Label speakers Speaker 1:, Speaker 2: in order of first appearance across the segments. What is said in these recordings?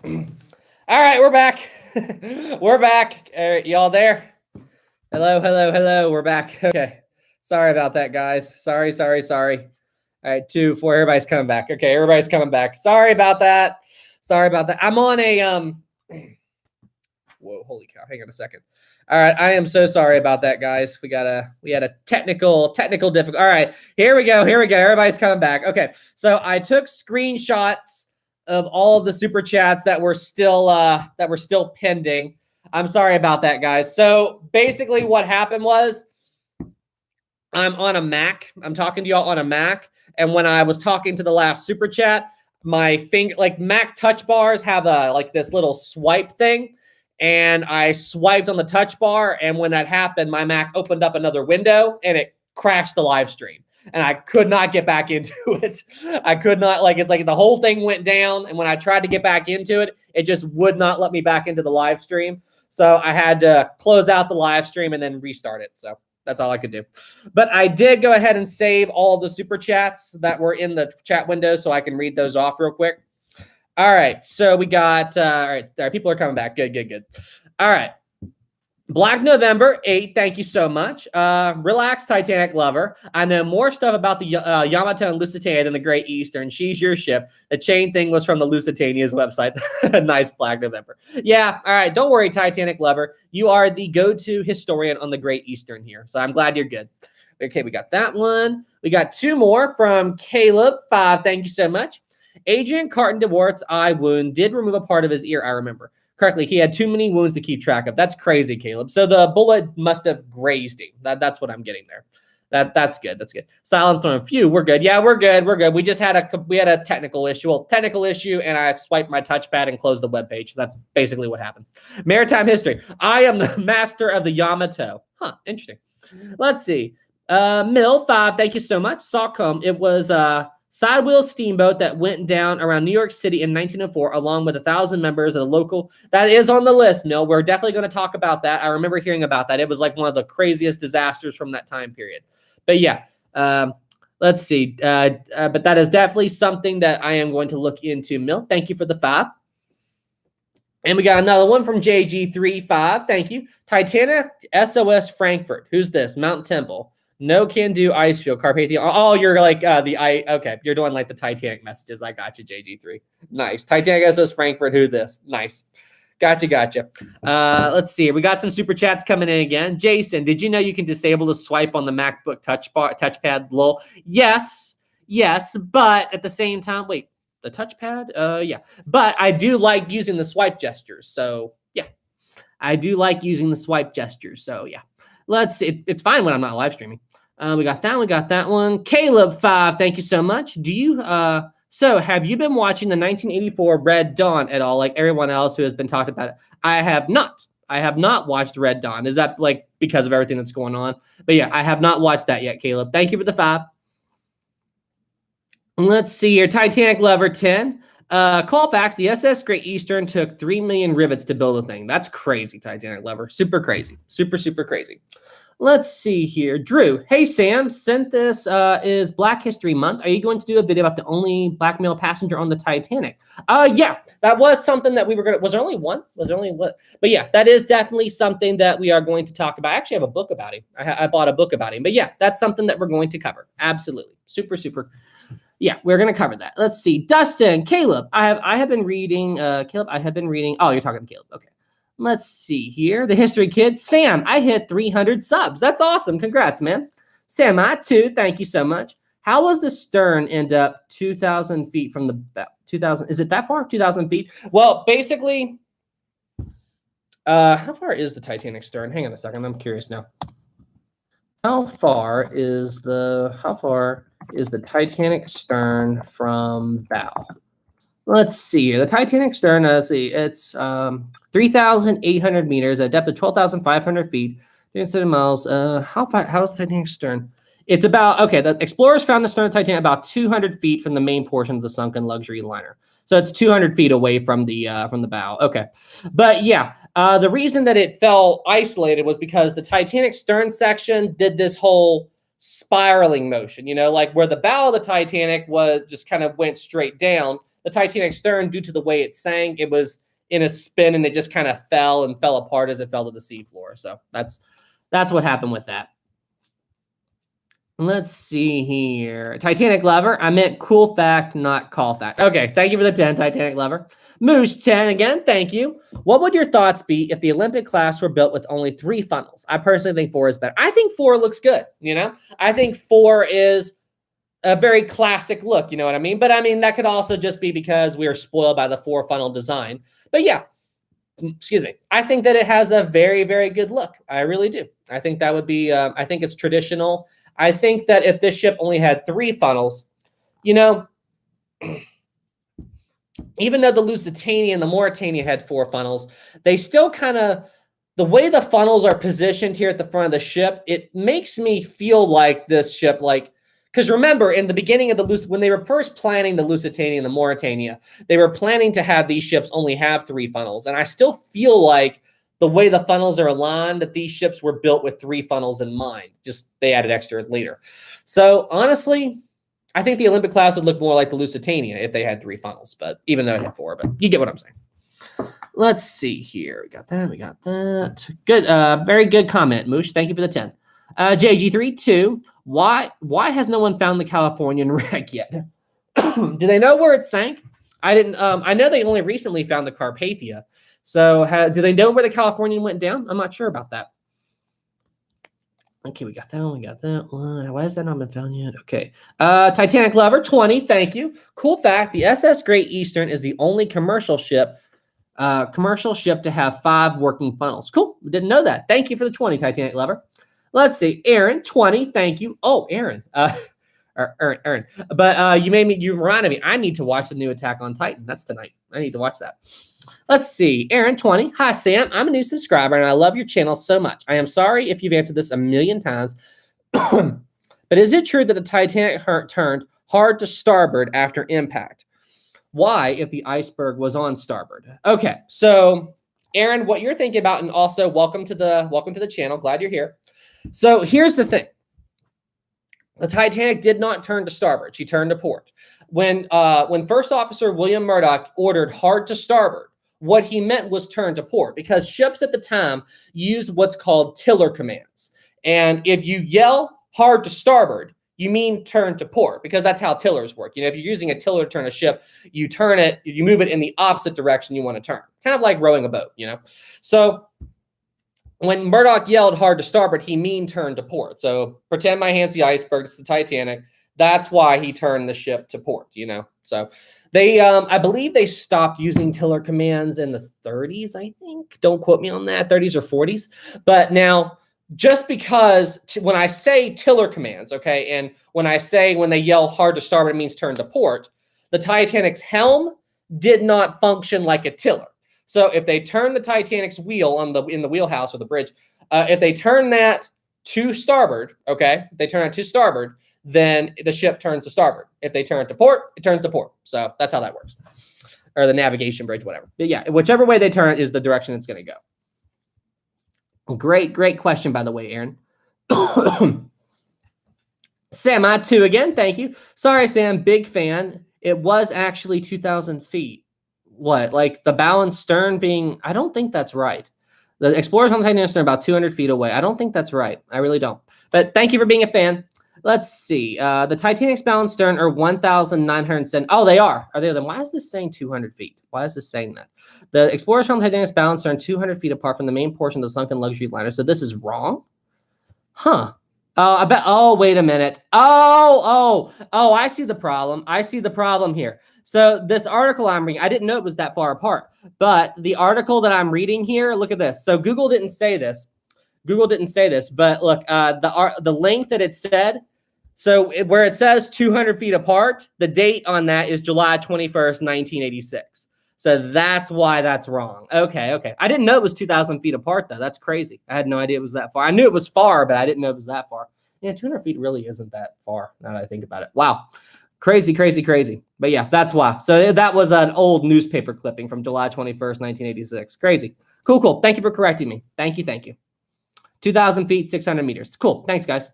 Speaker 1: All right, we're back. We're back. Y'all there? Hello, hello, hello. We're back. Okay. Sorry about that, guys. Sorry. All right, 2, 4. Everybody's coming back. Okay, everybody's coming back. Sorry about that. I'm on a Whoa, holy cow! Hang on a second. All right, I am so sorry about that, guys. We had a technical difficulty. All right, here we go. Everybody's coming back. Okay, so I took screenshots of all of the super chats that were still pending. I'm sorry about that, guys. So basically, what happened was I'm on a Mac. I'm talking to y'all on a Mac, and when I was talking to the last super chat, my finger, like Mac touch bars, have a like this little swipe thing, and I swiped on the touch bar, and when that happened, my Mac opened up another window, and it crashed the live stream. And I could not get back into it. I could not, like, it's like the whole thing went down. And when I tried to get back into it, it just would not let me back into the live stream. So I had to close out the live stream and then restart it. So that's all I could do. But I did go ahead and save all of the super chats that were in the chat window so I can read those off real quick. All right. So we got, all right. People are coming back. Good. All right. Black November 8, thank you so much. Relax, Titanic lover. I know more stuff about the Yamato and Lusitania than the Great Eastern. She's your ship. The chain thing was from the Lusitania's website. Nice, Black November. Yeah, all right. Don't worry, Titanic lover. You are the go-to historian on the Great Eastern here. So I'm glad you're good. Okay, we got that one. We got 2 more from Caleb 5. Thank you so much. Adrian Carton DeWart's eye wound did remove a part of his ear, I remember correctly. He had too many wounds to keep track of. That's crazy, Caleb. So the bullet must have grazed him. That's what I'm getting there. That's good. Silence on a few. We're good. Yeah, we're good. We just had a technical issue. And I swiped my touchpad and closed the web page. That's basically what happened. Maritime history. I am the master of the Yamato. Huh, interesting. Let's see. Mill 5, thank you so much. Sockcombe. It was sidewheel steamboat that went down around New York City in 1904, along with 1,000 members of the local. That is on the list, Mill. We're definitely going to talk about that. I remember hearing about that. It was like one of the craziest disasters from that time period. But yeah, let's see. But that is definitely something that I am going to look into, Mill. Thank you for the 5. And we got another one from JG35. Thank you. Titanic SOS Frankfurt. Who's this? Mount Temple. No can do ice field Carpathian. Oh, you're like okay. You're doing like the Titanic messages. I got you, JG3. Nice. Titanic SOS Frankfurt. Who this? Nice. Gotcha. Let's see. We got some super chats coming in again. Jason, did you know you can disable the swipe on the MacBook touchpad? Lol. Yes. But at the same time, wait, the touchpad? Yeah. But I do like using the swipe gestures. So yeah, I do like using the swipe gestures. So yeah. Let's see. It's fine when I'm not live streaming. We got that one. Caleb 5, thank you so much. Do you so have you been watching the 1984 Red Dawn at all, like everyone else who has been talked about it? I have not watched Red Dawn. Is that like because of everything that's going on? But yeah, I have not watched that yet, Caleb. Thank you for the 5. Let's see here. Titanic Lover 10. Colfax, the SS Great Eastern took 3 million rivets to build a thing. That's crazy, Titanic Lover. Super crazy. Super crazy. Let's see here. Drew, hey, Sam, since this is Black History Month, are you going to do a video about the only black male passenger on the Titanic? Yeah, that was something that we were going to, was there only one? But yeah, that is definitely something that we are going to talk about. I actually have a book about him. I bought a book about him. But yeah, that's something that we're going to cover. Absolutely. Super. Yeah, we're going to cover that. Let's see. Dustin, Caleb, I have been reading, Caleb, I have been reading. Oh, you're talking to Caleb. Okay. Let's see here. The History Kid. Sam, I hit 300 subs. That's awesome. Congrats, man. Sam, I too. Thank you so much. How was the stern end up 2,000 feet from the 2,000? Is it that far? 2,000 feet? Well, basically, how far is the Titanic stern? Hang on a second. I'm curious now. How far is the Titanic stern from bow? Let's see here. The Titanic stern, let's see, it's 3,800 meters at a depth of 12,500 feet, 300 miles. How is the Titanic stern? It's about, okay, the explorers found the stern of Titanic about 200 feet from the main portion of the sunken luxury liner. So it's 200 feet away from the bow. Okay. But yeah, the reason that it fell isolated was because the Titanic stern section did this whole spiraling motion, like where the bow of the Titanic was just kind of went straight down. the Titanic stern due to the way it sank. It was in a spin and it just kind of fell apart as it fell to the seafloor. So that's what happened with that. Let's see here. Titanic lover. I meant cool fact, not call fact. Okay, thank you for the 10, Titanic lover. Moose 10 again, thank you. What would your thoughts be if the Olympic class were built with only 3 funnels? I personally think 4 is better. I think 4 looks good, you know? I think 4 is a very classic look, you know what I mean? But I mean, that could also just be because we are spoiled by the 4 funnel design. But yeah, excuse me. I think that it has a very, very good look. I really do. I think that would be, I think it's traditional. I think that if this ship only had 3 funnels, you know, even though the Lusitania and the Mauritania had 4 funnels, they still kind of, the way the funnels are positioned here at the front of the ship, it makes me feel like this ship, like, because remember, in the beginning of when they were first planning the Lusitania and the Mauritania, they were planning to have these ships only have 3 funnels. And I still feel like the way the funnels are aligned, that these ships were built with 3 funnels in mind. Just they added extra later. So honestly, I think the Olympic class would look more like the Lusitania if they had 3 funnels, but even though it had 4, but you get what I'm saying. Let's see here. We got that. Good. Very good comment, Moosh. Thank you for the 10. JG32. Why has no one found the Californian wreck yet? Do they know where it sank? I didn't. I know they only recently found the Carpathia. So do they know where the Californian went down? I'm not sure about that. Okay, we got that one. Why has that not been found yet? Okay. Titanic Lover, 20. Thank you. Cool fact, the SS Great Eastern is the only commercial ship to have 5 working funnels. Cool. Didn't know that. Thank you for the 20, Titanic Lover. Let's see. Aaron, 20. Thank you. Oh, Aaron. Aaron. But you reminded me, I need to watch the new Attack on Titan. That's tonight. I need to watch that. Let's see. Aaron, 20. Hi, Sam. I'm a new subscriber, and I love your channel so much. I am sorry if you've answered this a million times, but is it true that the Titanic turned hard to starboard after impact? Why, if the iceberg was on starboard? Okay, so Aaron, what you're thinking about, and also welcome to the channel. Glad you're here. So here's the thing. The Titanic did not turn to starboard. She turned to port. When First Officer William Murdoch ordered hard to starboard, what he meant was turn to port, because ships at the time used what's called tiller commands. And if you yell hard to starboard, you mean turn to port, because that's how tillers work. You know, if you're using a tiller to turn a ship, you move it in the opposite direction you want to turn. Kind of like rowing a boat, you know? So when Murdoch yelled hard to starboard, he mean turn to port. So pretend my hand's the iceberg, it's the Titanic. That's why he turned the ship to port, you know? So they, I believe they stopped using tiller commands in the 30s, I think. Don't quote me on that, 30s or 40s. But now, just because when I say tiller commands, okay, and when they yell hard to starboard, it means turn to port, the Titanic's helm did not function like a tiller. So if they turn the Titanic's wheel in the wheelhouse or the bridge, if they turn that to starboard, okay, if they turn it to starboard, then the ship turns to starboard. If they turn it to port, it turns to port. So that's how that works. Or the navigation bridge, whatever. But yeah, whichever way they turn it is the direction it's going to go. Great question, by the way, Aaron. Sam, I too again, thank you. Sorry, Sam, big fan. It was actually 2,000 feet. What, like the bow and stern being, I don't think that's right. The Explorers on the Titanic are about 200 feet away. I don't think that's right. I really don't. But thank you for being a fan. Let's see. The Titanic's bow and stern are 1,907. Oh, they are. Are they? Then why is this saying 200 feet? Why is this saying that? The Explorers from the Titanic's bow and stern 200 feet apart from the main portion of the sunken luxury liner. So this is wrong? Huh. I bet. Oh, wait a minute. Oh, I see the problem. I see the problem here. So this article I'm reading, I didn't know it was that far apart, but the article that I'm reading here, look at this. So Google didn't say this, but look, the length that it said, so where it says 200 feet apart, the date on that is July 21st, 1986. So that's why that's wrong. Okay. I didn't know it was 2,000 feet apart, though. That's crazy. I had no idea it was that far. I knew it was far, but I didn't know it was that far. Yeah, 200 feet really isn't that far, now that I think about it. Wow. Crazy. But yeah, that's why. So that was an old newspaper clipping from July 21st, 1986. Crazy. Cool. Thank you for correcting me. Thank you. 2,000 feet, 600 meters. Cool. Thanks, guys.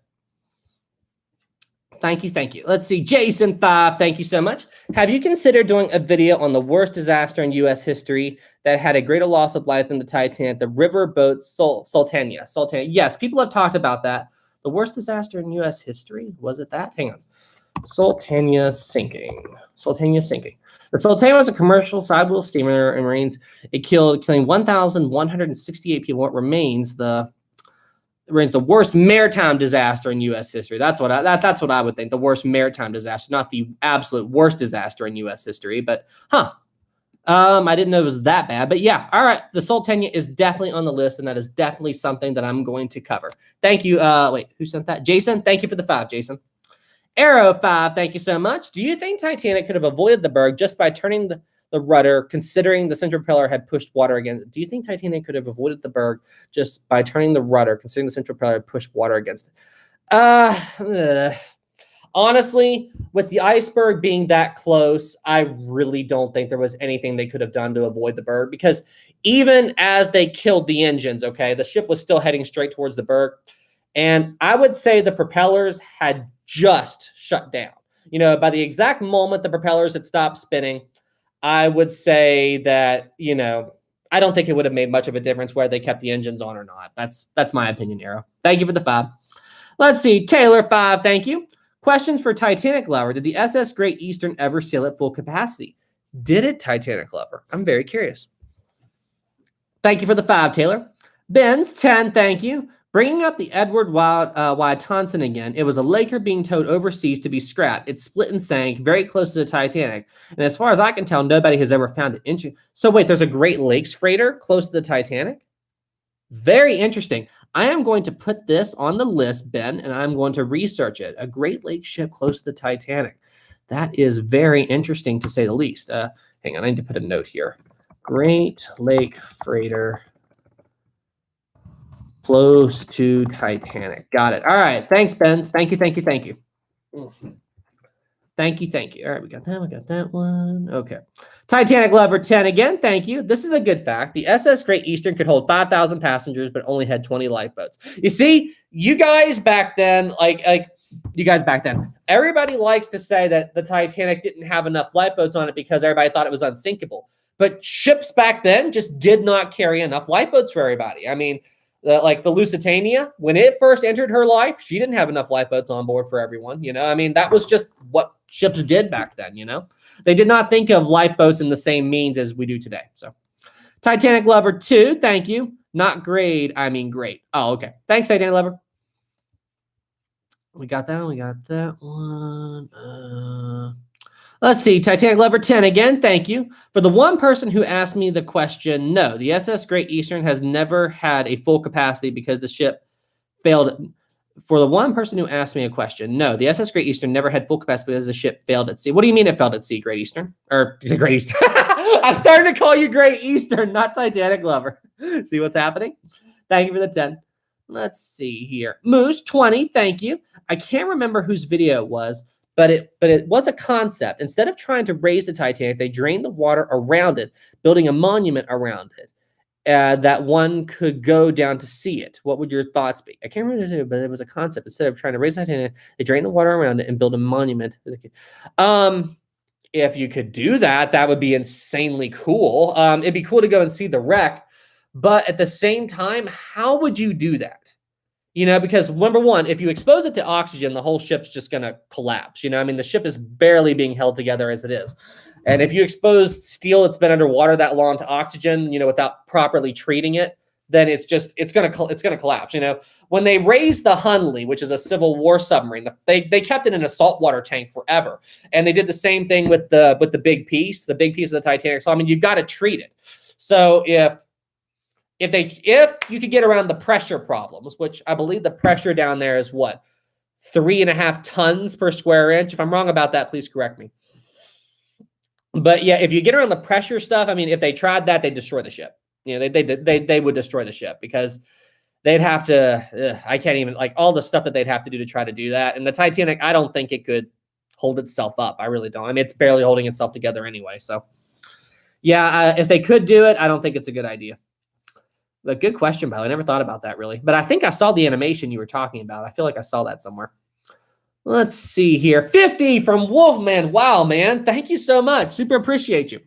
Speaker 1: Thank you, thank you. Let's see, Jason 5, thank you so much. Have you considered doing a video on the worst disaster in U.S. history that had a greater loss of life than the Titanic, the riverboat Sultana? Yes, people have talked about that. The worst disaster in U.S. history, was it that? Hang on. Sultana sinking. The Sultana was a commercial sidewheel steamer and marines. It killing 1,168 people. It remains the worst maritime disaster in U.S. history. That's what I would think. The worst maritime disaster, not the absolute worst disaster in U.S. history. But I didn't know it was that bad. But yeah, all right. The Sultana is definitely on the list, and that is definitely something that I'm going to cover. Thank you. Wait, who sent that? Jason. Thank you for the 5, Jason. Arrow 5, thank you so much. Do you think Titanic could have avoided the berg just by turning the rudder, considering the central propeller had pushed water against it? Do you think Titanic could have avoided the berg just by turning the rudder, considering the central propeller had pushed water against it? Honestly, with the iceberg being that close, I really don't think there was anything they could have done to avoid the berg, because even as they killed the engines, okay, the ship was still heading straight towards the berg. And I would say the propellers had just shut down. You know, by the exact moment the propellers had stopped spinning, I would say that, you know, I don't think it would have made much of a difference whether they kept the engines on or not. That's my opinion, Arrow. Thank you for the 5. Let's see, Taylor 5, thank you. Questions for Titanic Lover. Did the SS Great Eastern ever sail at full capacity? Did it, Titanic Lover? I'm very curious. Thank you for the 5, Taylor. Ben's 10, thank you. Bringing up the Edward Wyatt-Thompson again, it was a Laker being towed overseas to be scrapped. It split and sank very close to the Titanic. And as far as I can tell, nobody has ever found it. So wait, there's a Great Lakes freighter close to the Titanic? Very interesting. I am going to put this on the list, Ben, and I'm going to research it. A Great Lakes ship close to the Titanic. That is very interesting, to say the least. Hang on, I need to put a note here. Great Lake freighter close to Titanic. Got it. All right. Thanks, Ben. Thank you. Thank you. Thank you. Thank you. Thank you. All right. We got that one. Okay. Titanic Lover 10 again. Thank you. This is a good fact. The SS Great Eastern could hold 5,000 passengers, but only had 20 lifeboats. You see, you guys back then, everybody likes to say that the Titanic didn't have enough lifeboats on it because everybody thought it was unsinkable. But ships back then just did not carry enough lifeboats for everybody. I mean, like the Lusitania, when it first entered her life, she didn't have enough lifeboats on board for everyone. You know, I mean, that was just what ships did back then. You know, they did not think of lifeboats in the same means as we do today. So, Titanic Lover 2, thank you. Not grade, I mean great. Oh, okay. Thanks, Titanic Lover. We got that one. We got that one. Let's see, Titanic Lover 10 again, thank you. For the one person who asked me the question, no, the SS Great Eastern has never had a full capacity because the ship failed. For the one person who asked me a question, no, the SS Great Eastern never had full capacity because the ship failed at sea. What do you mean it failed at sea, Great Eastern? Or the Great Eastern? I'm starting to call you Great Eastern, not Titanic Lover. See what's happening? Thank you for the 10. Let's see here. Moose 20, thank you. I can't remember whose video it was, but it was a concept. Instead of trying to raise the Titanic, they drained the water around it, building a monument around it that one could go down to see it. What would your thoughts be? I can't remember, but it was a concept. Instead of trying to raise the Titanic, they drained the water around it and build a monument. If you could do that, that would be insanely cool. It'd be cool to go and see the wreck, but at the same time, how would you do that? You know, because number one, if you expose it to oxygen, the whole ship's just going to collapse. You know, I mean, the ship is barely being held together as it is. And if you expose steel that's been underwater that long to oxygen, you know, without properly treating it, then it's going to collapse. You know, when they raised the Hunley, which is a Civil War submarine, they kept it in a saltwater tank forever. And they did the same thing with the big piece of the Titanic. So, I mean, you've got to treat it. So if you could get around the pressure problems, which I believe the pressure down there is what, 3.5 tons per square inch. If I'm wrong about that, please correct me. But yeah, if you get around the pressure stuff, I mean, if they tried that, they'd destroy the ship. You know, they would destroy the ship because they'd have to. I can't even, like, all the stuff that they'd have to do to try to do that. And the Titanic, I don't think it could hold itself up. I really don't. I mean, it's barely holding itself together anyway. So yeah, if they could do it, I don't think it's a good idea. But good question, Belle. I never thought about that really. But I think I saw the animation you were talking about. I feel like I saw that somewhere. Let's see here. 50 from Wolfman. Wow, man. Thank you so much. Super appreciate you.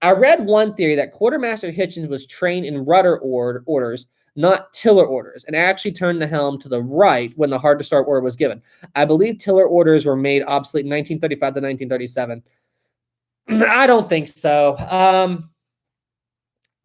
Speaker 1: I read one theory that Quartermaster Hitchens was trained in rudder orders, not tiller orders, and actually turned the helm to the right when the hard to start order was given. I believe tiller orders were made obsolete in 1935 to 1937. I don't think so.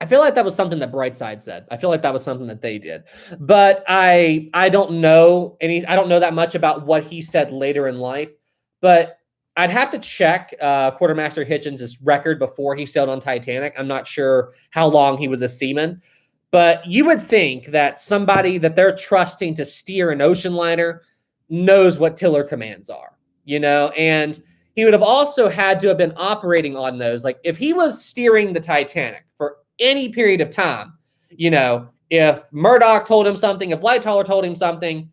Speaker 1: I feel like that was something that Brightside said. I feel like that was something that they did. But I don't know I don't know that much about what he said later in life. But I'd have to check Quartermaster Hitchens' record before he sailed on Titanic. I'm not sure how long he was a seaman. But you would think that somebody that they're trusting to steer an ocean liner knows what tiller commands are, and he would have also had to have been operating on those. Like if he was steering the Titanic for any period of time, if Murdoch told him something, if Lightoller told him something,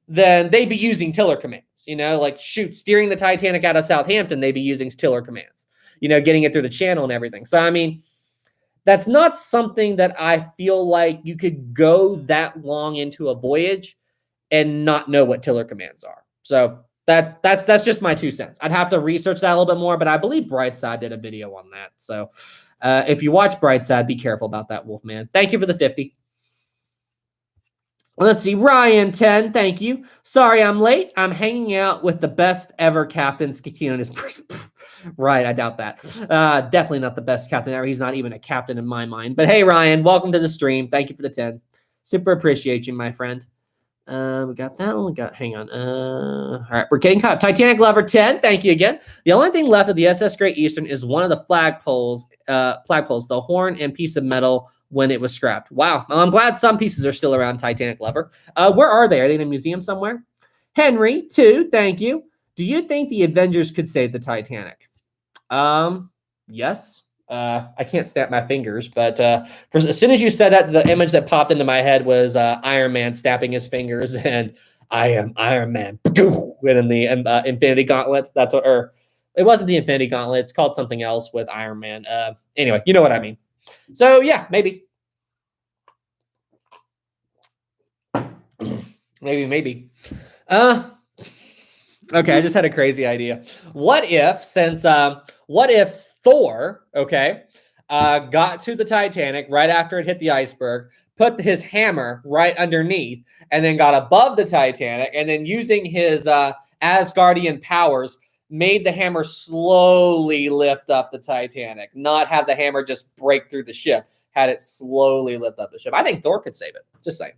Speaker 1: then they'd be using tiller commands, like steering the Titanic out of Southampton, they'd be using tiller commands, getting it through the channel and everything. So, I mean, that's not something that I feel like you could go that long into a voyage and not know what tiller commands are. So that's just my 2 cents. I'd have to research that a little bit more, but I believe Brightside did a video on that. So if you watch Brightside, be careful about that, Wolfman. Thank you for the 50. Let's see. Ryan 10, thank you. Sorry I'm late. I'm hanging out with the best ever captain. Scatino in his right, I doubt that. Definitely not the best captain ever. He's not even a captain in my mind. But hey, Ryan, welcome to the stream. Thank you for the 10. Super appreciate you, my friend. We got that one. Hang on. All right, we're getting caught. Titanic Lover 10. Thank you again. The only thing left of the SS Great Eastern is one of the flagpoles, the horn and piece of metal when it was scrapped. Wow. Well, I'm glad some pieces are still around, Titanic Lover. Where are they? Are they in a museum somewhere? Henry 2. Thank you. Do you think the Avengers could save the Titanic? Yes. I can't snap my fingers, but as soon as you said that, the image that popped into my head was Iron Man snapping his fingers, and I am Iron Man. And then the Infinity Gauntlet. That's what, or it wasn't the Infinity Gauntlet. It's called something else with Iron Man. Anyway, you know what I mean. So yeah, maybe. Maybe. Okay, I just had a crazy idea. What if Thor, got to the Titanic right after it hit the iceberg, put his hammer right underneath, and then got above the Titanic, and then using his Asgardian powers, made the hammer slowly lift up the Titanic, not have the hammer just break through the ship, had it slowly lift up the ship. I think Thor could save it, just saying.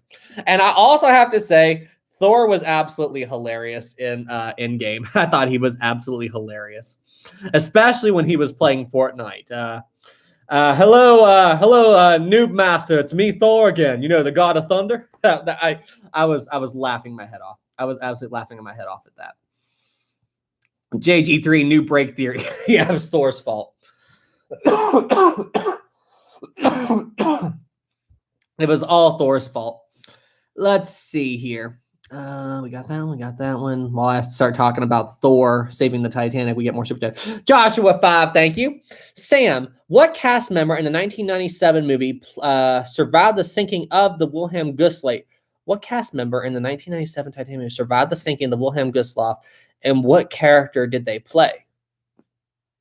Speaker 1: And I also have to say, Thor was absolutely hilarious in Endgame. I thought he was absolutely hilarious, especially when he was playing Fortnite. Hello, Noob Master. It's me, Thor again. The God of Thunder. I was laughing my head off. I was absolutely laughing my head off at that. JG3 new break theory. Yeah, it was Thor's fault. It was all Thor's fault. Let's see here. We got that one. While I start talking about Thor saving the Titanic, we get more super chat. Joshua 5, thank you. Sam, what cast member in the 1997 movie survived the sinking of the Wilhelm Gustloff? What cast member in the 1997 Titanic movie survived the sinking of the Wilhelm Gustloff, and what character did they play?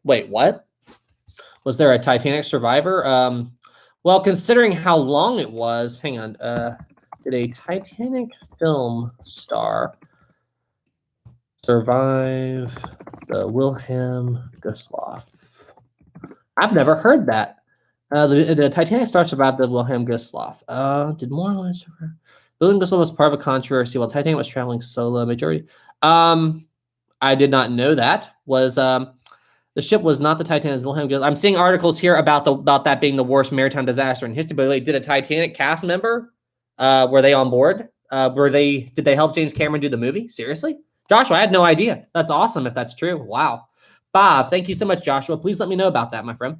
Speaker 1: Wait, what? Was there a Titanic survivor? Well, considering how long it was, hang on. Did a Titanic film star survive the Wilhelm Gustloff? I've never heard that. The Titanic star survived the Wilhelm Gustloff. Did more or less survive? Wilhelm Gustloff was part of a controversy while Titanic was traveling solo. Majority. I did not know that. The ship was not the Titanic. Wilhelm Gustloff. I'm seeing articles here about that being the worst maritime disaster in history. But did a Titanic cast member? Were they on board? Did they help James Cameron do the movie? Seriously? Joshua, I had no idea. That's awesome if that's true. Wow. Bob, thank you so much, Joshua. Please let me know about that, my friend.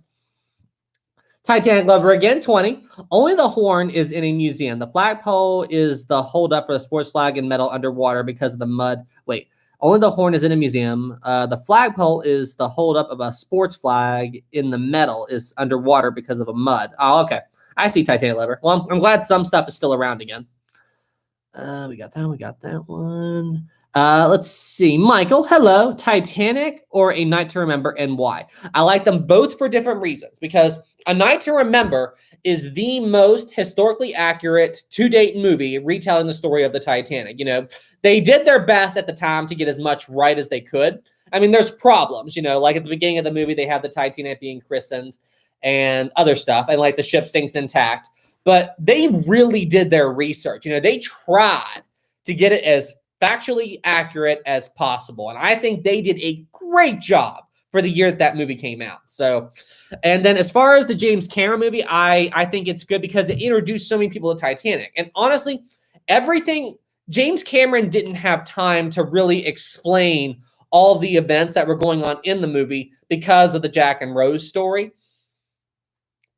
Speaker 1: Titanic Lover again, 20. Only the horn is in a museum. The flagpole is the holdup for the sports flag and medal underwater because of the mud. Wait, only the horn is in a museum. The flagpole is the holdup of a sports flag in the medal is underwater because of a mud. Oh, okay. I see Titanic Lover. Well, I'm glad some stuff is still around again. We got that one. Let's see. Michael, hello. Titanic or A Night to Remember, and why? I like them both for different reasons, because A Night to Remember is the most historically accurate to-date movie retelling the story of the Titanic. They did their best at the time to get as much right as they could. I mean, there's problems, like at the beginning of the movie, they have the Titanic being christened and other stuff, and like the ship sinks intact. But they really did their research. They tried to get it as factually accurate as possible. And I think they did a great job for the year that movie came out. So, and then as far as the James Cameron movie, I think it's good because it introduced so many people to Titanic. And honestly, everything, James Cameron didn't have time to really explain all the events that were going on in the movie because of the Jack and Rose story.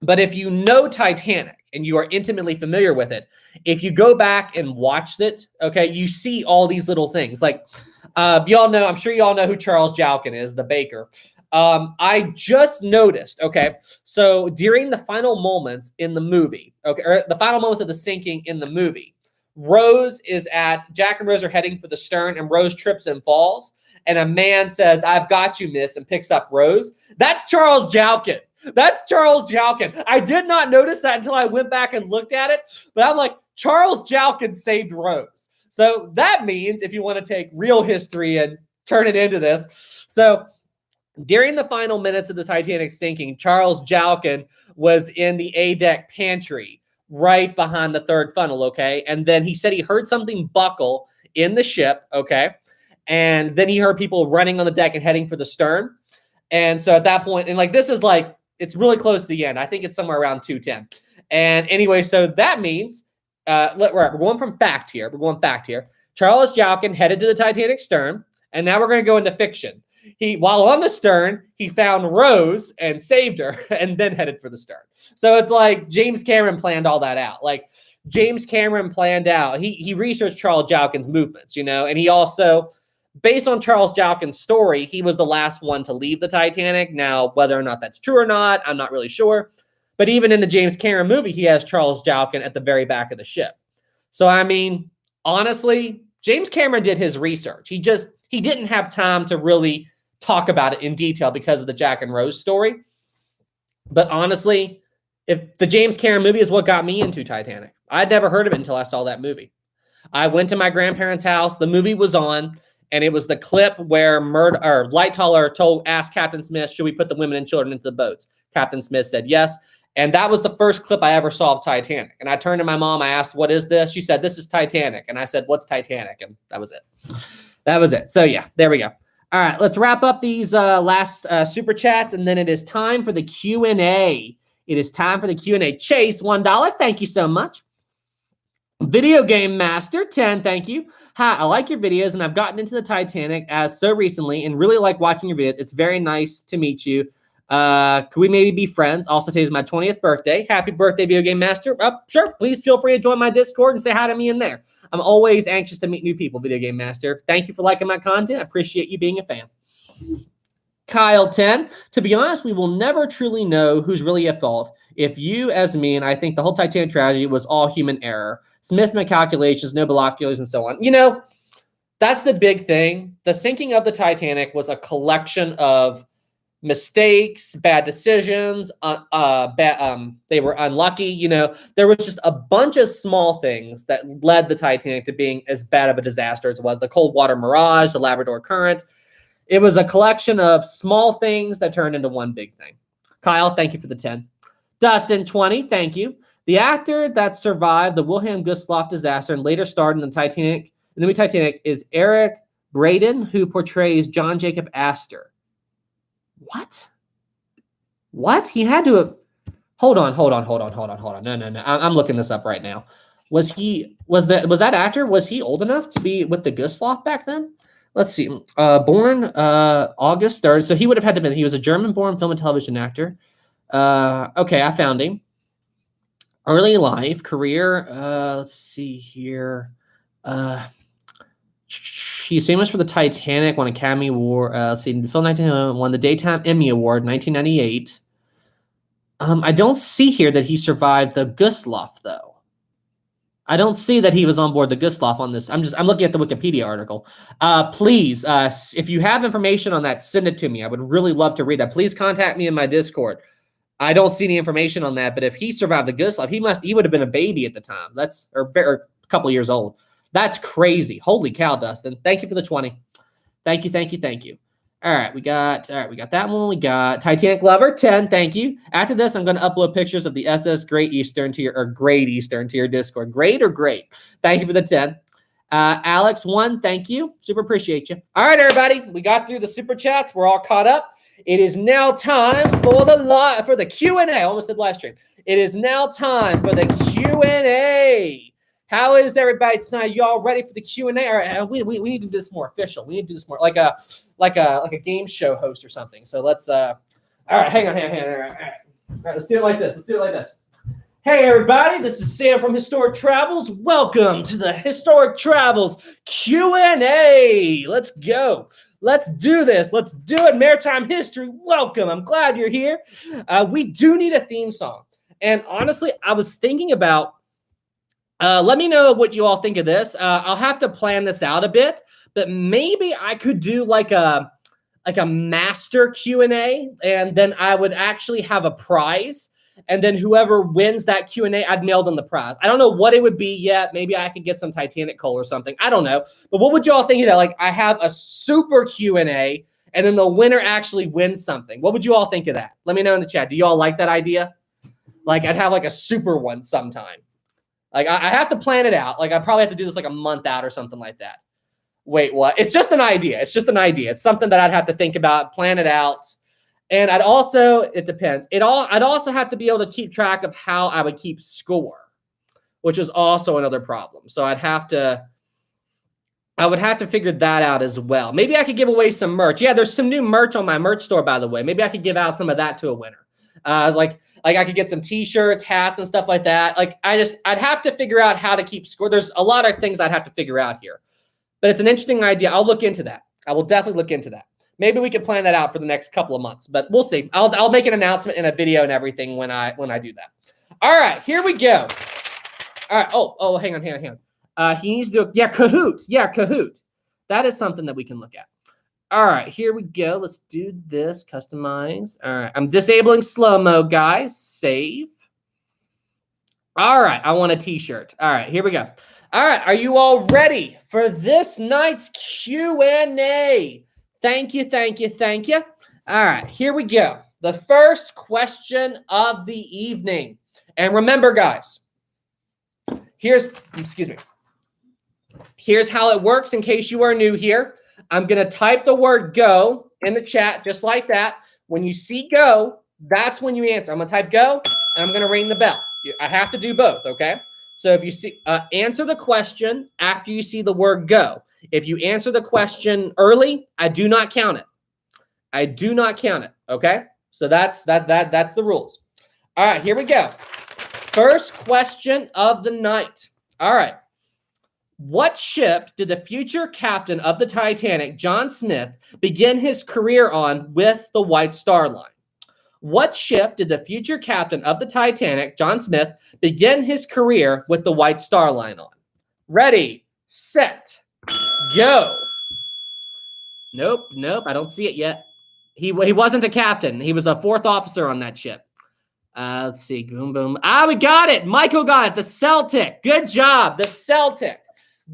Speaker 1: But if you know Titanic and you are intimately familiar with it, if you go back and watch it, okay, you see all these little things. Like, y'all know, I'm sure y'all know who Charles Jalkin is, the baker. I just noticed, okay, so during the final moments in the movie, okay, or the final moments of the sinking in the movie, Jack and Rose are heading for the stern, and Rose trips and falls, and a man says, "I've got you, miss," and picks up Rose. That's Charles Jalkin. That's Charles Jalkin. I did not notice that until I went back and looked at it, but I'm like, Charles Jalkin saved Rose. So that means, if you want to take real history and turn it into this, so during the final minutes of the Titanic sinking, Charles Jalkin was in the A-deck pantry right behind the third funnel, okay? And then he said he heard something buckle in the ship, okay? And then he heard people running on the deck and heading for the stern. And so at that point, and like this is like, it's really close to the end. I think it's somewhere around 2:10. And anyway, so that means, we're going from fact here. We're going fact here. Charles Jalkin headed to the Titanic stern, and now we're going to go into fiction. While on the stern, he found Rose and saved her, and then headed for the stern. So it's like James Cameron planned all that out. Like James Cameron planned out. He researched Charles Jalkin's movements, and he also, based on Charles Jalkin's story, he was the last one to leave the Titanic. Now, whether or not that's true or not, I'm not really sure. But even in the James Cameron movie, he has Charles Jalkin at the very back of the ship. So, I mean, honestly, James Cameron did his research. He didn't have time to really talk about it in detail because of the Jack and Rose story. But honestly, if the James Cameron movie is what got me into Titanic, I'd never heard of it until I saw that movie. I went to my grandparents' house. The movie was on. And it was the clip where Lightoller asked Captain Smith, should we put the women and children into the boats? Captain Smith said yes. And that was the first clip I ever saw of Titanic. And I turned to my mom. I asked, what is this? She said, this is Titanic. And I said, what's Titanic? And that was it. That was it. So yeah, there we go. All right, let's wrap up these last super chats. And then it is time for the Q&A. It is time for the Q&A. Chase, $1. Thank you so much. Video Game Master, 10, thank you. Hi, I like your videos, and I've gotten into the Titanic as so recently and really like watching your videos. It's very nice to meet you. Could we maybe be friends? Also, today is my 20th birthday. Happy birthday, Video Game Master. Sure, please feel free to join my Discord and say hi to me in there. I'm always anxious to meet new people, Video Game Master. Thank you for liking my content. I appreciate you being a fan. Kyle 10, to be honest, we will never truly know who's really at fault. If you, as me, and I think the whole Titanic tragedy was all human error. Smith made calculations, no binoculars, and so on. That's the big thing. The sinking of the Titanic was a collection of mistakes, bad decisions. They were unlucky. There was just a bunch of small things that led the Titanic to being as bad of a disaster as it was. The cold water mirage, the Labrador Current. It was a collection of small things that turned into one big thing. Kyle, thank you for the 10. Dustin, 20, thank you. The actor that survived the Wilhelm Gustloff disaster and later starred in the movie Titanic is Eric Braeden, who portrays John Jacob Astor. What? He had to have... Hold on. No. I'm looking this up right now. Was that actor, was he old enough to be with the Gustloff back then? Let's see. Born August 3rd. So he would have had to be. He was a German-born film and television actor. Okay, I found him. Early life, career. Let's see here. He's famous for the Titanic. Won Academy Award. Let's see. Film 19 won the Daytime Emmy Award 1998. I don't see here that he survived the Gustloff though. I don't see that he was on board the Gustav on this. I'm looking at the Wikipedia article. Please, if you have information on that, send it to me. I would really love to read that. Please contact me in my Discord. I don't see any information on that, but if he survived the Gustav, he would have been a baby at the time. Or a couple years old. That's crazy. Holy cow, Dustin. Thank you for the 20. Thank you. All right, we got that one. We got Titanic Lover 10. Thank you. After this, I'm going to upload pictures of the SS Great Eastern to your Discord. Great or great? Thank you for the 10. Alex 1, thank you. Super appreciate you. All right, everybody, we got through the super chats. We're all caught up. It is now time for the Q&A. I almost said live stream. It is now time for the Q&A. How is everybody tonight? Y'all ready for the Q&A? All right, we need to do this more official. We need to do this more like a game show host or something. So let's all right, hang on. All right, let's do it like this. Hey everybody, this is Sam from Historic Travels. Welcome to the Historic Travels Q&A. Let's go. Let's do this. Let's do it. Maritime history. Welcome. I'm glad you're here. We do need a theme song. And honestly, I was thinking about, let me know what you all think of this. I'll have to plan this out a bit, but maybe I could do like a master Q&A, and then I would actually have a prize. And then whoever wins that Q&A, I'd mail them the prize. I don't know what it would be yet. Maybe I could get some Titanic coal or something. I don't know. But what would you all think of that? Like, I have a super Q&A, and then the winner actually wins something. What would you all think of that? Let me know in the chat. Do you all like that idea? Like, I'd have like a super one sometime. Like, I have to plan it out. Like, I probably have to do this like a month out or something like that. Wait, what? It's just an idea. It's something that I'd have to think about, plan it out. And it depends. I'd also have to be able to keep track of how I would keep score, which is also another problem. So I would have to figure that out as well. Maybe I could give away some merch. Yeah, there's some new merch on my merch store, by the way. Maybe I could give out some of that to a winner. Like I could get some t-shirts, hats, and stuff like that. Like I'd have to figure out how to keep score. There's a lot of things I'd have to figure out here, but it's an interesting idea. I'll look into that. I will definitely look into that. Maybe we can plan that out for the next couple of months, but we'll see. I'll make an announcement in a video and everything when I do that. All right, here we go. All right. Oh, hang on. He needs to do Kahoot. Yeah, Kahoot. That is something that we can look at. All right, here we go. Let's do this. Customize. All right, I'm disabling slow-mo, guys. Save. All right, I want a t-shirt. All right, here we go. All right, are you all ready for this night's Q&A? Thank you. All right, here we go. The first question of the evening. And remember, guys, here's how it works in case you are new here. I'm going to type the word go in the chat just like that. When you see go, that's when you answer. I'm going to type go, and I'm going to ring the bell. I have to do both, okay? So if you see, answer the question after you see the word go. If you answer the question early, I do not count it. Okay? So that's the rules. All right, here we go. First question of the night. All right. What ship did the future captain of the Titanic, John Smith, begin his career on with the White Star Line? What ship did the future captain of the Titanic, John Smith, begin his career with the White Star Line on? Ready, set, go. Nope. I don't see it yet. He wasn't a captain. He was a fourth officer on that ship. Let's see. Boom. We got it. Michael got it. The Celtic. Good job. The Celtic.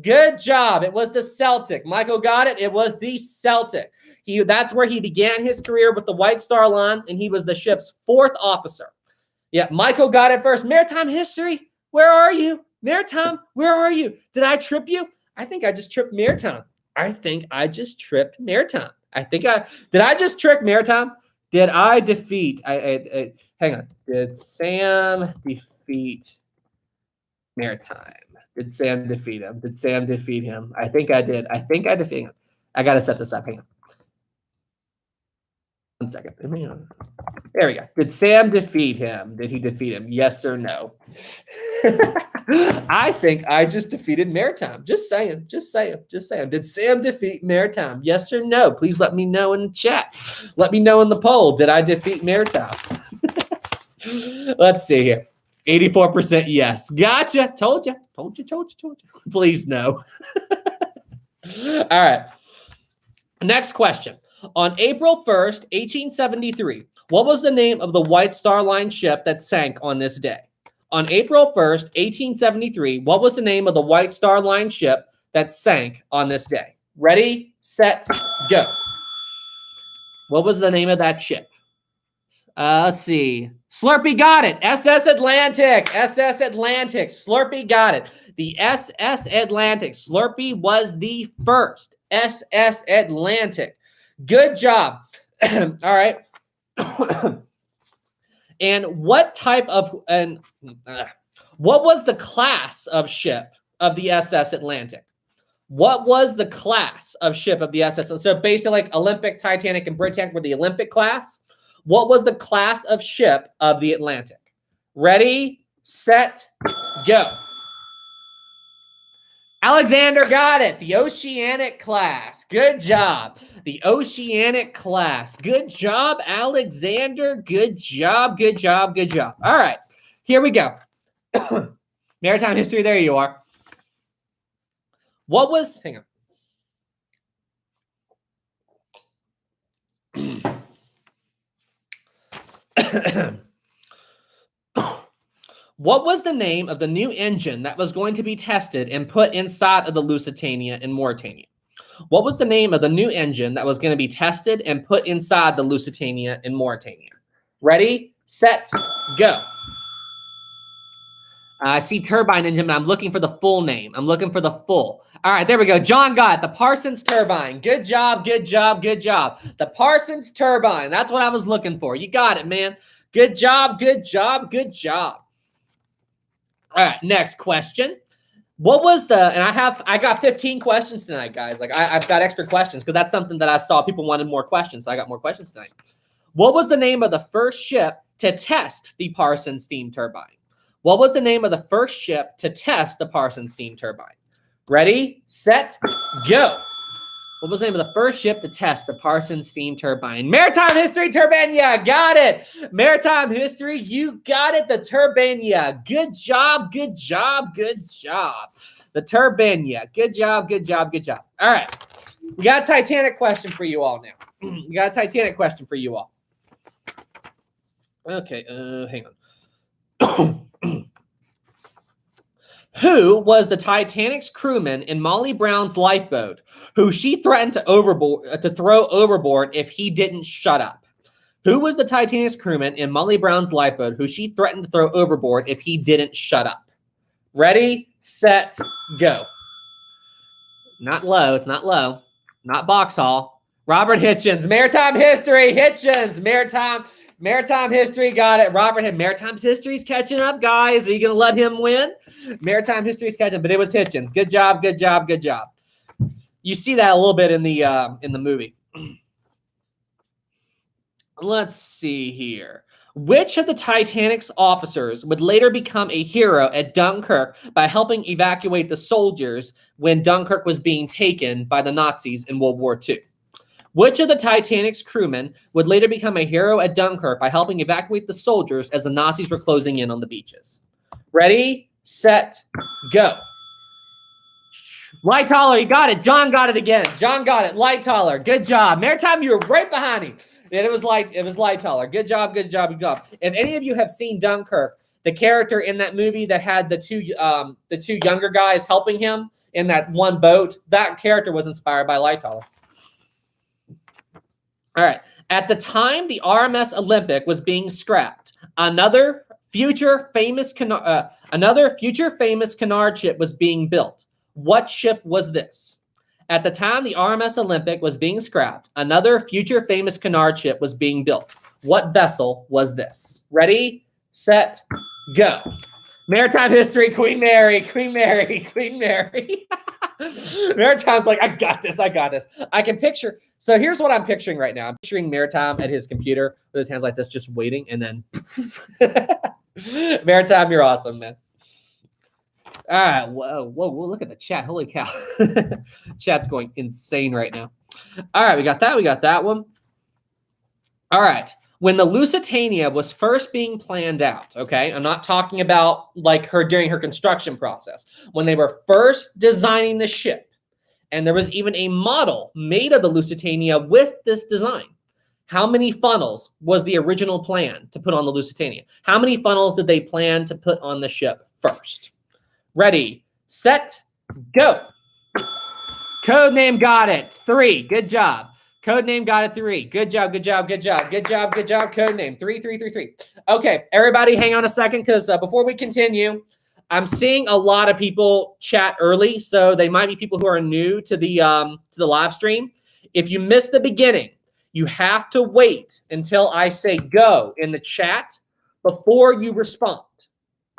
Speaker 1: Good job. It was the Celtic. Michael got it. It was the Celtic. That's where he began his career with the White Star Line, and he was the ship's fourth officer. Yeah, Michael got it first. Maritime history. Where are you? Maritime, where are you? Did I trip you? I think I just tripped Maritime. Did I just trick Maritime? Did I defeat? Hang on. Did Sam defeat Maritime? Did Sam defeat him? I think I did. I defeated him. I got to set this up. Hang on. 1 second. Hang on. There we go. Did Sam defeat him? Did he defeat him? Yes or no? I think I just defeated Maritime. Just saying. Did Sam defeat Maritime? Yes or no? Please let me know in the chat. Let me know in the poll. Did I defeat Maritime? Let's see here. 84% yes. Gotcha. Told you. Told you. Told you. Told you. Please no. All right. Next question. On April 1st, 1873, what was the name of the White Star Line ship that sank on this day? On April 1st, 1873, what was the name of the White Star Line ship that sank on this day? Ready, set, go. What was the name of that ship? Let's see. Slurpee got it. SS Atlantic. SS Atlantic. Slurpee got it. The SS Atlantic. Slurpee was the first. SS Atlantic. Good job. All right. And what type of what was the class of ship of the SS Atlantic? What was the class of ship of the SS? So basically, like Olympic, Titanic, and Britannic were the Olympic class. What was the class of ship of the Atlantic? Ready, set, go. Alexander got it. The Oceanic class. Good job. The Oceanic class. Good job, Alexander. Good job. Good job. Good job. All right. Here we go. Maritime history. There you are. What was... Hang on. What was the name of the new engine that was going to be tested and put inside of the Lusitania in Mauritania? What was the name of the new engine that was going to be tested and put inside the Lusitania in Mauritania? Ready, set, go. I see turbine engine, but I'm looking for the full name. I'm looking for the full. All right, there we go. John got it. The Parsons turbine. Good job, good job, good job. The Parsons turbine. That's what I was looking for. You got it, man. Good job, good job, good job. All right, next question. What was the, and I got 15 questions tonight, guys. Like I've got extra questions because that's something that I saw people wanted more questions. So I got more questions tonight. What was the name of the first ship to test the Parsons steam turbine? What was the name of the first ship to test the Parsons steam turbine? Ready, set, go. What was the name of the first ship to test the Parsons steam turbine? Maritime history, Turbania. Got it. Maritime history, you got it. The Turbania. Good job, good job, good job. The Turbania. Good job, good job, good job. All right. We got a Titanic question for you all now. We got a Titanic question for you all. Okay, hang on. Who was the Titanic's crewman in Molly Brown's lifeboat who she threatened to throw overboard if he didn't shut up? Who was the Titanic's crewman in Molly Brown's lifeboat who she threatened to throw overboard if he didn't shut up? Ready, set, go. Not low. It's not low. Not Boxhall. Robert Hitchens. Maritime history. Hitchens. Maritime history, got it. Maritime history's catching up, guys. Are you going to let him win? Maritime history's catching up, but it was Hitchens. Good job, good job, good job. You see that a little bit in the movie. Let's see here. Which of the Titanic's officers would later become a hero at Dunkirk by helping evacuate the soldiers when Dunkirk was being taken by the Nazis in World War II? Which of the Titanic's crewmen would later become a hero at Dunkirk by helping evacuate the soldiers as the Nazis were closing in on the beaches? Ready, set, go. Lightoller, you got it. John got it again. John got it. Lightoller, good job. Maritime, you were right behind him. And it was Lightoller. Good job, good job, good job. If any of you have seen Dunkirk, the character in that movie that had the two younger guys helping him in that one boat, that character was inspired by Lightoller. All right. At the time the RMS Olympic was being scrapped, another future famous canard ship was being built. What ship was this? At the time the RMS Olympic was being scrapped, another future famous canard ship was being built. What vessel was this? Ready, set, go. Maritime history, Queen Mary, Queen Mary, Queen Mary. Maritime's like, I got this. I can picture. So here's what I'm picturing right now. I'm picturing Maritime at his computer with his hands like this, just waiting, and then Maritime, you're awesome, man. All right, whoa, look at the chat. Holy cow. Chat's going insane right now. All right, we got that one. All right, When the Lusitania was first being planned out, okay, I'm not talking about like her during her construction process. When they were first designing the ship, and there was even a model made of the Lusitania with this design. How many funnels was the original plan to put on the Lusitania? How many funnels did they plan to put on the ship first? Ready, set, go. Codename got it. 3. Good job. Codename got it. 3. Good job. Good job. Good job. Good job. Good job. Codename 3, 3, 3, 3. Okay, everybody, hang on a second because before we continue, I'm seeing a lot of people chat early, so they might be people who are new to the live stream. If you missed the beginning, you have to wait until I say go in the chat before you respond.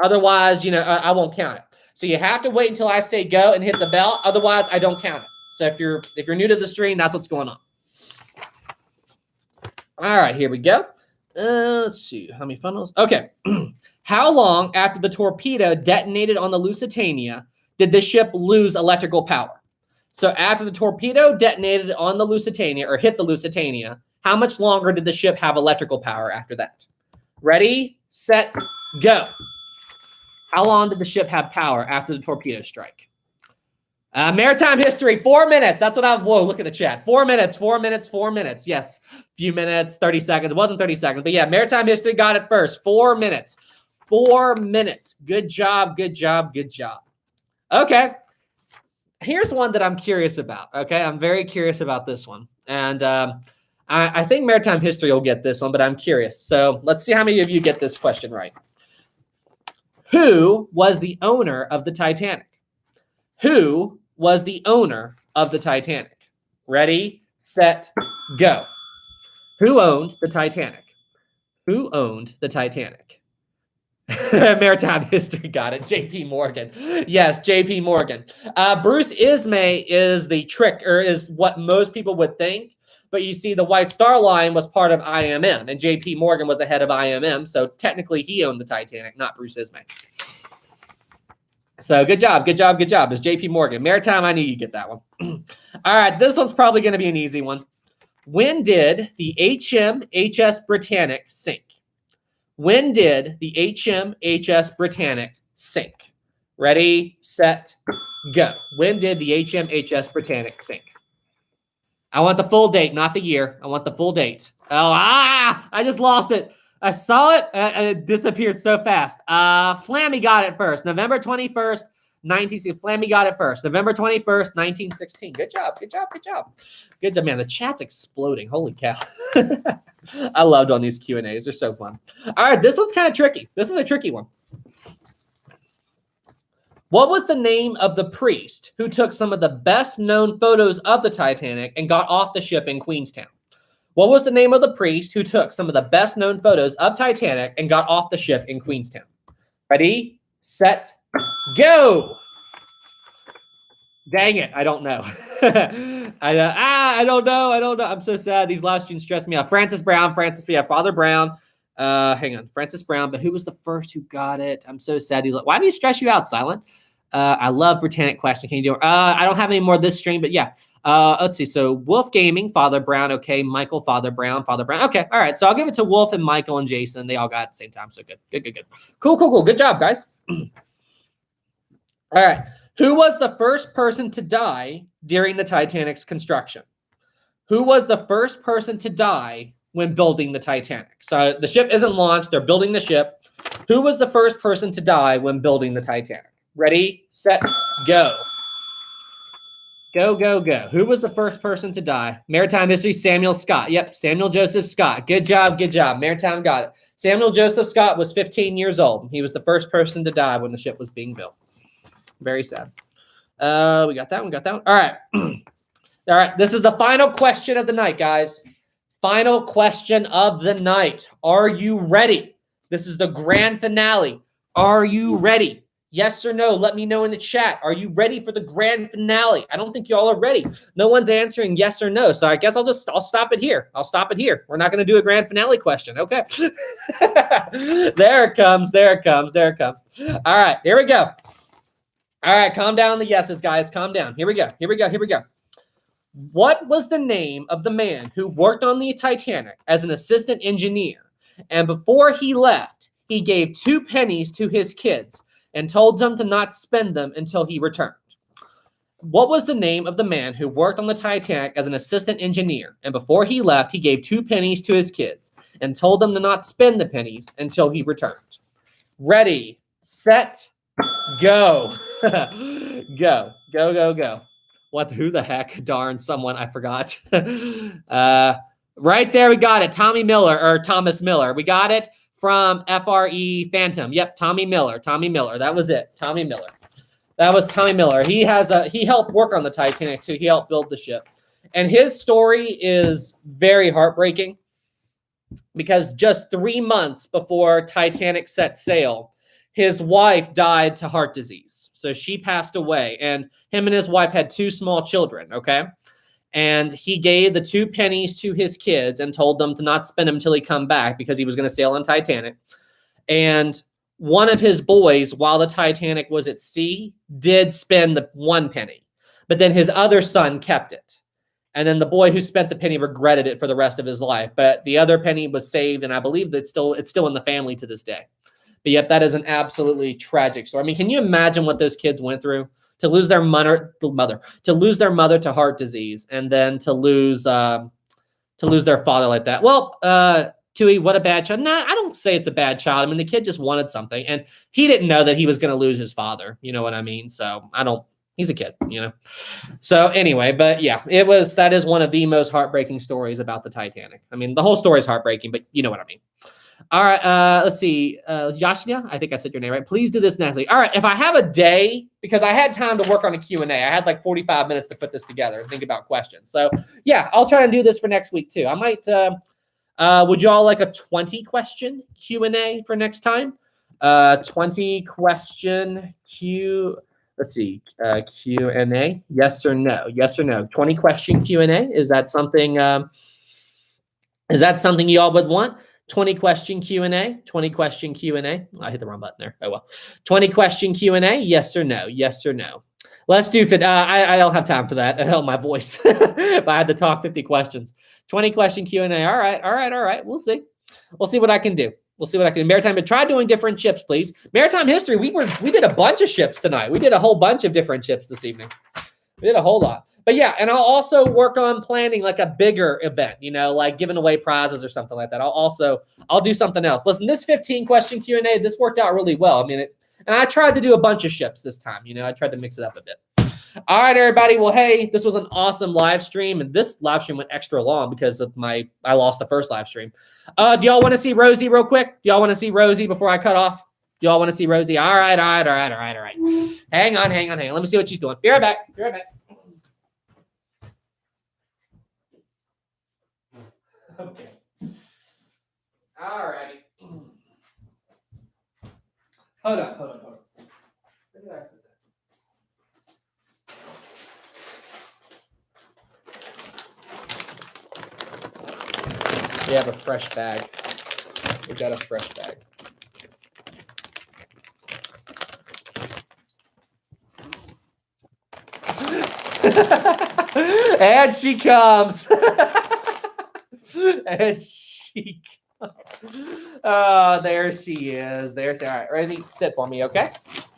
Speaker 1: Otherwise, I won't count it. So you have to wait until I say go and hit the bell. Otherwise, I don't count it. So if you're new to the stream, that's what's going on. All right, here we go. Let's see how many funnels. Okay. How long after the torpedo detonated on the Lusitania did the ship lose electrical power? So after the torpedo detonated on the Lusitania or hit the Lusitania, how much longer did the ship have electrical power after that? Ready, set, go. How long did the ship have power after the torpedo strike? Maritime history, 4 minutes. That's what whoa, look at the chat. 4 minutes, 4 minutes, 4 minutes. Yes, few minutes, 30 seconds. It wasn't 30 seconds, but yeah, maritime history got it first. 4 minutes. 4 minutes. Good job, good job, good job. Okay. Here's one that I'm curious about. Okay. I'm very curious about this one. And I think maritime history will get this one, but I'm curious. So let's see how many of you get this question right. Who was the owner of the Titanic? Who was the owner of the Titanic? Ready, set, go. Who owned the Titanic? Who owned the Titanic? Maritime history got it. J.P. Morgan. Yes, J.P. Morgan. Bruce Ismay is the trick, or is what most people would think. But you see, the White Star Line was part of IMM, and J.P. Morgan was the head of IMM. So technically, he owned the Titanic, not Bruce Ismay. So good job, good job, good job. It's J.P. Morgan. Maritime, I knew you'd get that one. All right, this one's probably going to be an easy one. When did the HMHS Britannic sink? When did the HMHS Britannic sink? Ready, set, go. When did the HMHS Britannic sink? I want the full date, not the year. I want the full date. Oh, I just lost it. I saw it, and it disappeared so fast. Flammy got it first. November 21st, 1916. Flammy got it first. November 21st, 1916. Good job, good job, good job. Good job, man. The chat's exploding. Holy cow. I loved on these Q&As. They're so fun. All right, this one's kind of tricky. This is a tricky one. What was the name of the priest who took some of the best-known photos of the Titanic and got off the ship in Queenstown? What was the name of the priest who took some of the best-known photos of Titanic and got off the ship in Queenstown? Ready, set, go. Dang it, I don't know. I don't know. I'm so sad. These live streams stress me out. Francis Brown, Father Brown. Hang on, Francis Brown. But who was the first who got it? I'm so sad. Why do you stress you out, Silent? I love Britannic question. Can you do it? I don't have any more this stream, but yeah. Let's see. So Wolf Gaming, Father Brown. Okay, Michael, Father Brown. Okay, all right. So I'll give it to Wolf and Michael and Jason. They all got it at the same time. So good. Cool. Good job, guys. All right. Who was the first person to die during the Titanic's construction? Who was the first person to die when building the Titanic? So the ship isn't launched. They're building the ship. Who was the first person to die when building the Titanic? Ready, set, go. Go. Who was the first person to die? Maritime history, Samuel Scott. Yep, Samuel Joseph Scott. Good job. Maritime got it. Samuel Joseph Scott was 15 years old. He was the first person to die when the ship was being built. Very sad. We got that one. All right. All right. This is the final question of the night, guys. Final question of the night. Are you ready? This is the grand finale. Are you ready? Yes or no? Let me know in the chat. Are you ready for the grand finale? I don't think y'all are ready. No one's answering yes or no. So I guess I'll stop it here. We're not going to do a grand finale question. Okay. There it comes. All right. Here we go. All right. Calm down the yeses, guys. Calm down. Here we go. What was the name of the man who worked on the Titanic as an assistant engineer? And before he left, he gave 2 pennies to his kids and told them to not spend them until he returned. What was the name of the man who worked on the Titanic as an assistant engineer? And before he left, he gave 2 pennies to his kids and told them to not spend the pennies until he returned. Ready, set, go. Go, go, go, go. What? Who the heck? Darn, someone, I forgot. Right there, we got it. Tommy Miller, or Thomas Miller. We got it from FRE Phantom. Yep, Tommy Miller. Tommy Miller. That was it. Tommy Miller. That was Tommy Miller. He helped work on the Titanic, so he helped build the ship. And his story is very heartbreaking because just 3 months before Titanic set sail, his wife died to heart disease. So she passed away, and him and his wife had 2 small children, okay? And he gave the 2 pennies to his kids and told them to not spend them until he come back because he was going to sail on Titanic. And one of his boys, while the Titanic was at sea, did spend the 1 penny. But then his other son kept it. And then the boy who spent the penny regretted it for the rest of his life. But the other penny was saved, and I believe that it's still in the family to this day. But yet that is an absolutely tragic story. I mean, can you imagine what those kids went through? To lose their mother to heart disease, and then to lose their father like that. Well, Tui, what a bad child. Nah, I don't say it's a bad child. I mean, the kid just wanted something, and he didn't know that he was going to lose his father. You know what I mean? So he's a kid, you know? So anyway, but yeah, that is one of the most heartbreaking stories about the Titanic. I mean, the whole story is heartbreaking, but you know what I mean. All right, let's see. Yashnia, I think I said your name right. Please do this, Natalie. All right, if I have a day, because I had time to work on a Q&A. I had like 45 minutes to put this together and think about questions. So yeah, I'll try and do this for next week too. I might, would you all like a 20 question Q&A for next time? 20 question let's see, Q&A, yes or no? Yes or no? 20 question Q&A, is that something you all would want? 20 question Q&A, 20 question Q&A. I hit the wrong button there. Oh, well. 20 question Q&A, yes or no? Yes or no? Let's do it. I don't have time for that. It helped my voice. But I had to talk 50 questions. 20 question Q&A. All right. We'll see. We'll see what I can do. Maritime, but try doing different ships, please. Maritime history, we did a bunch of ships tonight. We did a whole bunch of different ships this evening. We did a whole lot. But yeah, and I'll also work on planning like a bigger event, you know, like giving away prizes or something like that. I'll do something else. Listen, this 15 question Q&A, this worked out really well. I mean, and I tried to do a bunch of ships this time, you know, I tried to mix it up a bit. All right, everybody. Well, hey, this was an awesome live stream, and this live stream went extra long because of I lost the first live stream. Do y'all want to see Rosie real quick? Do y'all want to see Rosie before I cut off? Do y'all want to see Rosie? All right. Hang on. Let me see what she's doing. Be right back. Okay. All right. Hold on. Where did I put that? We have a fresh bag. We got a fresh bag. And she comes. And she comes. Oh, there she is. All right, Rosie, sit for me, okay?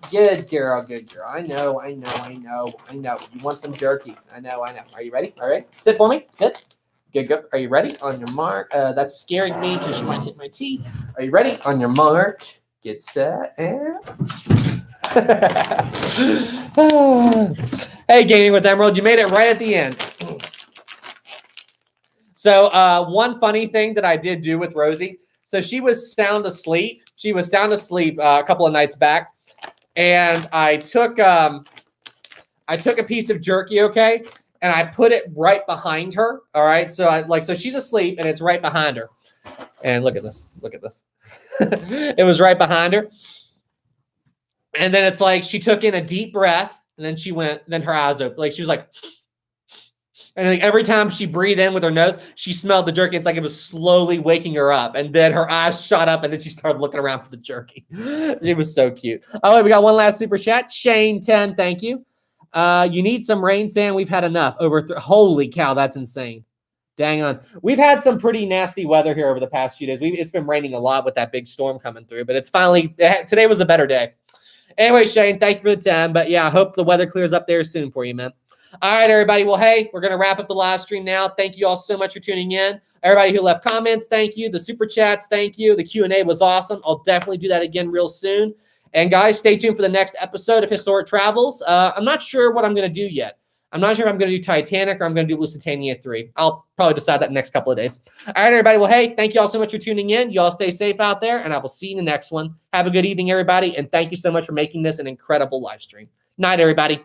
Speaker 1: Good girl. I know. You want some jerky. I know. Are you ready? All right. Sit for me. Sit. Good. Are you ready? On your mark. That's scaring me because you might hit my teeth. Are you ready? On your mark. Get set. And... Hey, Gaming with Emerald. You made it right at the end. So one funny thing that I did do with Rosie, so she was sound asleep. A couple of nights back, and I took a piece of jerky, okay, and I put it right behind her. All right, so so she's asleep, and it's right behind her. And look at this. It was right behind her, and then it's like she took in a deep breath, and then her eyes open, like she was like. And like every time she breathed in with her nose, she smelled the jerky. It's like it was slowly waking her up. And then her eyes shot up, and then she started looking around for the jerky. She was so cute. Oh, we got one last super chat. Shane 10, thank you. You need some rain, Sam. We've had enough. Holy cow, that's insane. Dang on. We've had some pretty nasty weather here over the past few days. It's been raining a lot with that big storm coming through, but it's finally, today was a better day. Anyway, Shane, thank you for the time. But yeah, I hope the weather clears up there soon for you, man. All right, everybody. Well, hey, we're going to wrap up the live stream now. Thank you all so much for tuning in. Everybody who left comments, thank you. The super chats, thank you. The Q&A was awesome. I'll definitely do that again real soon. And guys, stay tuned for the next episode of Historic Travels. I'm not sure what I'm going to do yet. I'm not sure if I'm going to do Titanic or I'm going to do Lusitania 3. I'll probably decide that in the next couple of days. All right, everybody. Well, hey, thank you all so much for tuning in. You all stay safe out there, and I will see you in the next one. Have a good evening, everybody, and thank you so much for making this an incredible live stream. Night, everybody.